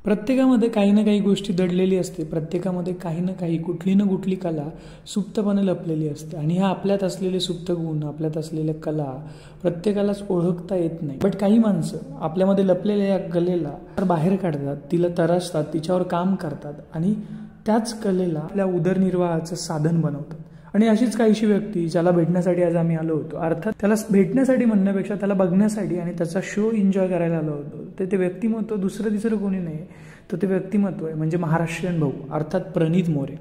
प्रत्येकामध्ये काही ना काही गोष्टी दडलेली असते, प्रत्येकामध्ये काही ना काही कुठली ना कुठली कला सुप्तपणे लपलेली असते आणि ह्या आपल्यात असलेले सुप्त गुण, आपल्यात असलेल्या कला प्रत्येकालाच ओळखता येत नाही. बट काही माणसं आपल्यामध्ये लपलेल्या या कलेला बाहेर काढतात, तिला तरसतात, तिच्यावर काम करतात आणि त्याच कलेला आपल्या उदरनिर्वाहाचं साधन बनवतात. आणि अशीच काहीशी व्यक्ती ज्याला भेटण्यासाठी आज आम्ही आलो होतो, अर्थात त्याला भेटण्यासाठी म्हणण्यापेक्षा त्याला बघण्यासाठी आणि त्याचा शो एन्जॉय करायला आलो होतो. ते व्यक्तिमत्व दुसरं तिसरं कोणी नाही, तर ते व्यक्तिमत्व आहे म्हणजे महाराष्ट्रीयन भाऊ अर्थात प्रणित मोरे.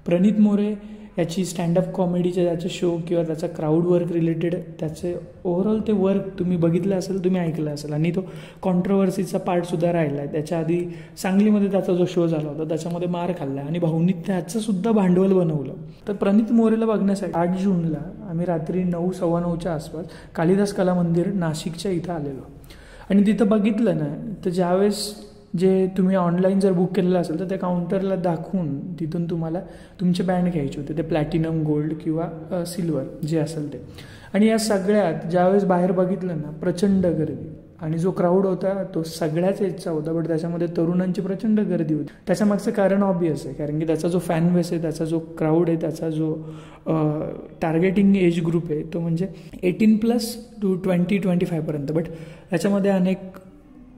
प्रणित मोरे याची स्टँडअप कॉमेडीचे त्याचे शो किंवा त्याचा क्राऊड वर्क रिलेटेड त्याचे ओव्हरऑल ते वर्क तुम्ही बघितलं असेल, तुम्ही ऐकलं असेल आणि तो कॉन्ट्रोवर्सीचा पार्टसुद्धा राहिला आहे. त्याच्या आधी सांगलीमध्ये त्याचा जो शो झाला होता त्याच्यामध्ये मार खाल्ला आणि भाऊंनी त्याचंसुद्धा भांडवल बनवलं. तर प्रणित मोरेला बघण्यासाठी 8 जूनला आम्ही रात्री 9-9:15च्या आसपास कालिदास कला मंदिर नाशिकच्या इथं आलेलो आणि तिथं बघितलं ना, तर ज्यावेळेस जे तुम्ही ऑनलाईन जर बुक केलेलं असेल तर त्या काउंटरला दाखवून तिथून तुम्हाला तुमचे बँड घ्यायचे होते, ते प्लॅटिनम, गोल्ड किंवा सिल्वर जे असेल ते. आणि या सगळ्यात ज्यावेळेस बाहेर बघितलं ना, प्रचंड गर्दी आणि जो क्राऊड होता तो सगळ्याच एजचा होता, बट त्याच्यामध्ये तरुणांची प्रचंड गर्दी होती. त्याच्यामागचं कारण ऑब्वियस आहे, कारण की त्याचा जो फॅन बेस आहे, त्याचा जो क्राऊड आहे, त्याचा जो टार्गेटिंग एज ग्रुप आहे तो म्हणजे 18+ to 20-25 पर्यंत. बट त्याच्यामध्ये अनेक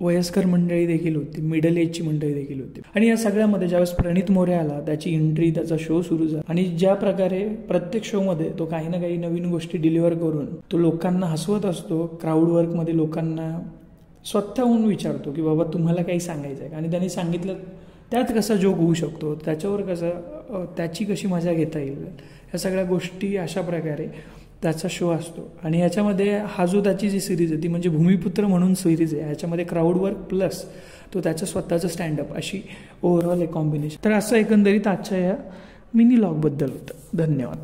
वयस्कर मंडळी देखील होती, मिडल एजची मंडळी देखील होती. आणि या सगळ्यामध्ये ज्यावेळेस प्रणित मोरे आला, त्याची एंट्री, त्याचा शो सुरू झाला आणि ज्या प्रकारे प्रत्येक शोमध्ये तो काही ना काही नवीन गोष्टी डिलिव्हर करून तो लोकांना हसवत असतो. क्राऊड वर्कमध्ये लोकांना स्वतःहून विचारतो की बाबा तुम्हाला काही सांगायचं आहे, आणि त्यांनी सांगितलं त्यात कसा जोक होऊ शकतो, त्याच्यावर कसं त्याची कशी मजा घेता येईल, ह्या सगळ्या गोष्टी अशा प्रकारे त्याचा शो असतो. आणि ह्याच्यामध्ये हा जो त्याची जी सिरीज आहे ती म्हणजे भूमिपुत्र म्हणून सिरीज आहे, ह्याच्यामध्ये क्राऊड वर्क प्लस तो त्याचं स्वतःचं स्टँडअप अशी ओव्हरऑल एक कॉम्बिनेशन. तर असं एकंदरीत आजच्या या मिनी लॉगबद्दल होतं. धन्यवाद.